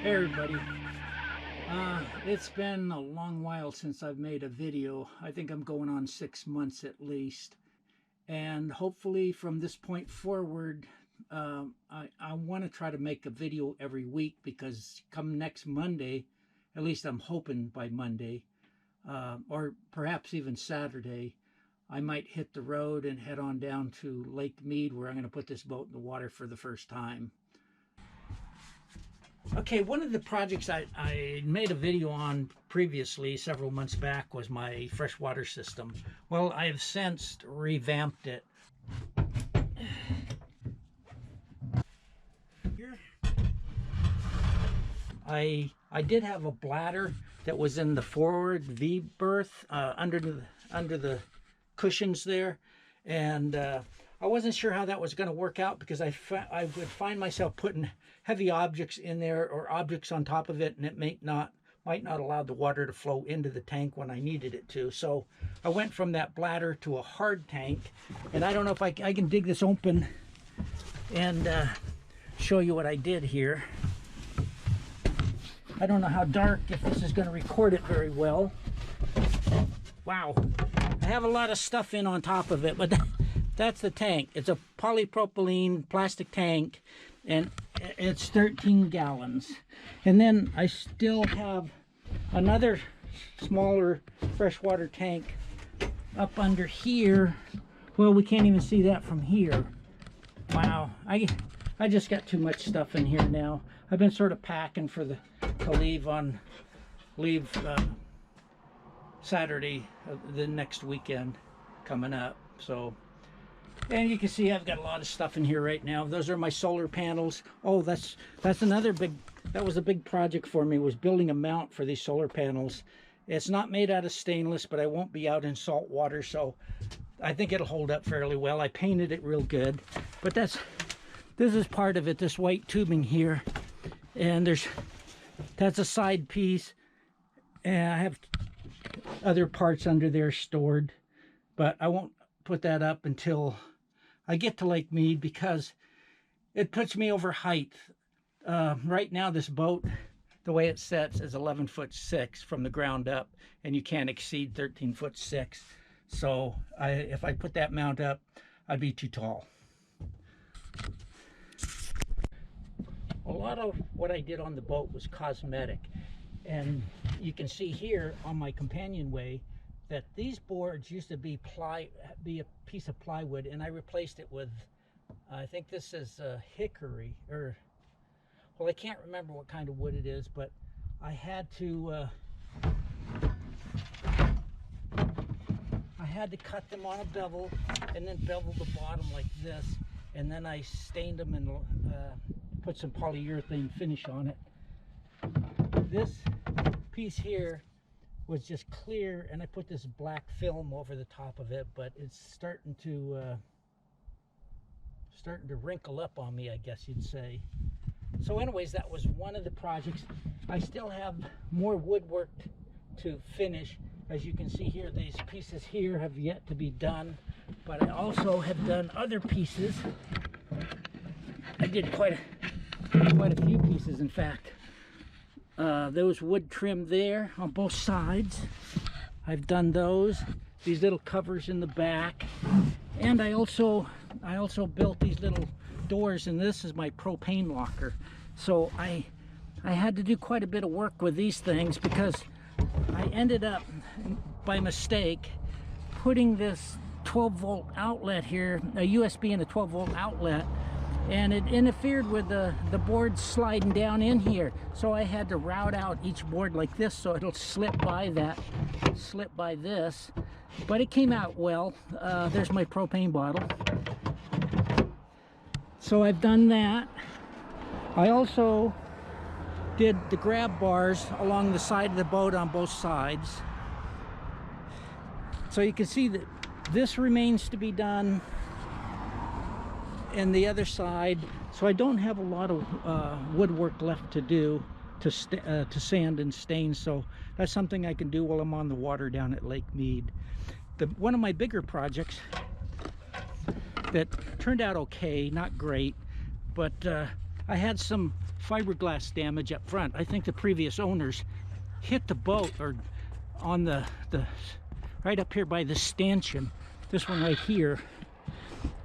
Hey everybody, it's been a long while since I've made a video. I think I'm going on 6 months at least, and hopefully from this point forward I want to try to make a video every week, because come next Monday, at least I'm hoping by Monday, or perhaps even Saturday, I might hit the road and head on down to Lake Mead, where I'm going to put this boat in the water for the first time. Okay, one of the projects I made a video on previously, several months back, was my freshwater system. Well, I have since revamped it. Here, I did have a bladder that was in the forward V berth under the cushions there, and I wasn't sure how that was going to work out, because I would find myself putting heavy objects in there or objects on top of it, and it might not allow the water to flow into the tank when I needed it to. So I went from that bladder to a hard tank, and I don't know if I can dig this open and show you what I did here. I don't know how dark, if this is going to record it very well. Wow, I have a lot of stuff in on top of it, but that's the tank. It's a polypropylene plastic tank, and it's 13 gallons. And then I still have another smaller freshwater tank up under here. Well, we can't even see that from here. Wow, I just got too much stuff in here now. I've been sort of packing for to leave Saturday, the next weekend coming up. So, and you can see I've got a lot of stuff in here right now. Those are my solar panels. Oh, that's another big, that was a big project for me, was building a mount for these solar panels. It's not made out of stainless, but I won't be out in salt water, so I think it'll hold up fairly well. I painted it real good, but this is part of it, this white tubing here, and that's a side piece, and I have other parts under there stored, but I won't put that up until I get to Lake Mead, because it puts me over height. Right now this boat, the way it sets, is 11'6" from the ground up, and you can't exceed 13'6". So if I put that mount up, I'd be too tall. A lot of what I did on the boat was cosmetic, and you can see here on my companionway that these boards used to be a piece of plywood, and I replaced it with, I think this is hickory, or, well, I can't remember what kind of wood it is, but I had to cut them on a bevel, and then bevel the bottom like this, and then I stained them and put some polyurethane finish on it. This piece here was just clear, and I put this black film over the top of it, but it's starting to wrinkle up on me, I guess you'd say. So anyways, that was one of the projects. I still have more woodwork to finish. As you can see here, these pieces here have yet to be done, but I also have done other pieces. I did quite a few pieces, in fact. There was wood trim there on both sides. I've done those. These little covers in the back, and I also built these little doors, and this is my propane locker. So I had to do quite a bit of work with these things, because I ended up by mistake putting this 12-volt outlet here, a USB and a 12-volt outlet, and it interfered with the board sliding down in here. So I had to route out each board like this, so it'll slip by this. But it came out well. There's my propane bottle. So I've done that. I also did the grab bars along the side of the boat on both sides. So you can see that this remains to be done, and the other side. So I don't have a lot of woodwork left to do, to sand and stain. So that's something I can do while I'm on the water down at Lake Mead. One of my bigger projects that turned out okay, not great, but I had some fiberglass damage up front. I think the previous owners hit the boat or on the right up here by the stanchion, this one right here,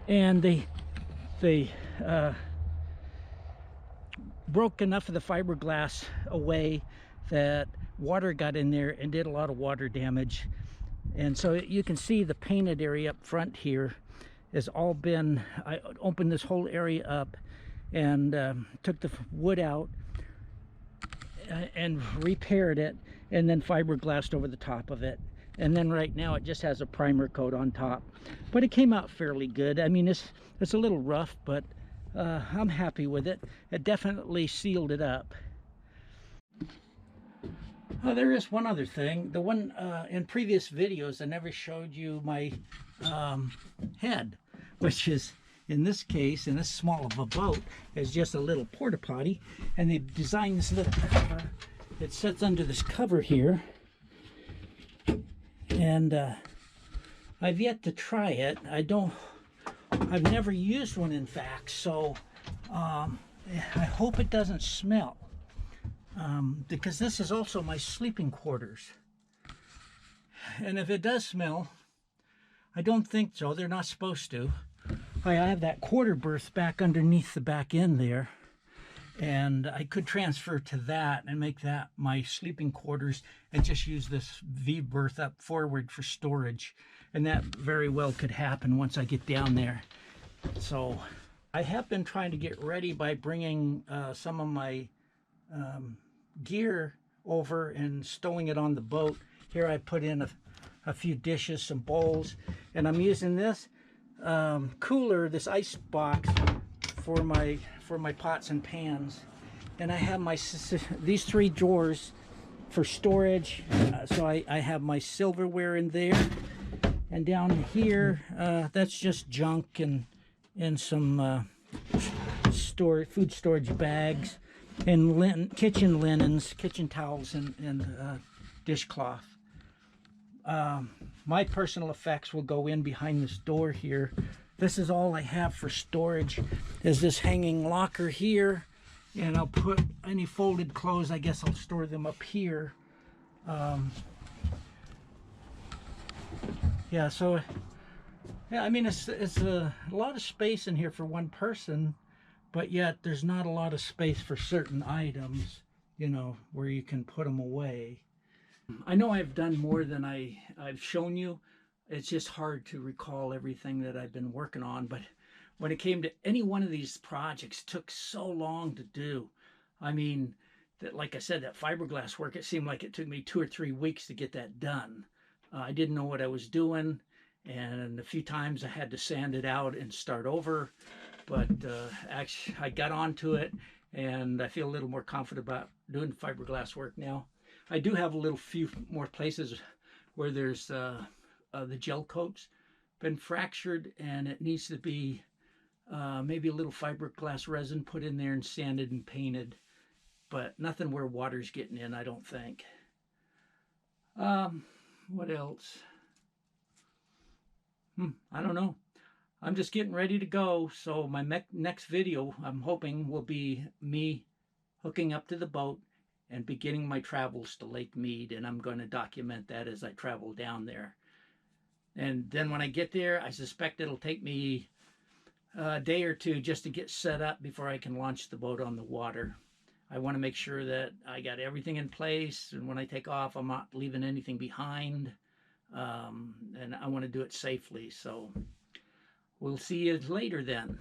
and they broke enough of the fiberglass away that water got in there and did a lot of water damage. And so you can see the painted area up front here has all been, I opened this whole area up and took the wood out and repaired it, and then fiberglassed over the top of it. And then right now it just has a primer coat on top, but it came out fairly good. I mean, it's a little rough, but I'm happy with it. It definitely sealed it up. Oh, there is one other thing. The one in previous videos, I never showed you my head, which is, in this case, in this small of a boat, is just a little porta potty. And they designed this little cover. It sits under this cover here. And I've yet to try it. I've never used one, in fact, so I hope it doesn't smell. Because this is also my sleeping quarters. And if it does smell, I don't think so. They're not supposed to. I have that quarter berth back underneath the back end there, and I could transfer to that and make that my sleeping quarters and just use this V berth up forward for storage. And that very well could happen once I get down there. So I have been trying to get ready by bringing some of my gear over and stowing it on the boat. Here I put in a few dishes, some bowls, and I'm using this cooler, this ice box for my pots and pans. And I have these 3 drawers for storage. So I have my silverware in there, and down here that's just junk and some food storage bags and kitchen linens, kitchen towels, and dishcloth. My personal effects will go in behind this door here. This is all I have for storage, is this hanging locker here, and I'll put any folded clothes, I guess I'll store them up here. Yeah, so yeah, I mean, it's a lot of space in here for one person, but yet there's not a lot of space for certain items, you know, where you can put them away. I know I've done more than I've shown you. It's just hard to recall everything that I've been working on, but when it came to any one of these projects, it took so long to do. I mean, like I said, that fiberglass work, it seemed like it took me 2 or 3 weeks to get that done. I didn't know what I was doing, and a few times I had to sand it out and start over, but actually I got onto it, and I feel a little more confident about doing fiberglass work now. I do have a few more places where there's the gel coat's been fractured, and it needs to be maybe a little fiberglass resin put in there and sanded and painted, but nothing where water's getting in, I don't think. What else? I don't know. I'm just getting ready to go, so my next video, I'm hoping, will be me hooking up to the boat and beginning my travels to Lake Mead, and I'm going to document that as I travel down there. And then when I get there, I suspect it'll take me a day or 2 just to get set up before I can launch the boat on the water. I want to make sure that I got everything in place, and when I take off, I'm not leaving anything behind, and I want to do it safely. So we'll see you later then.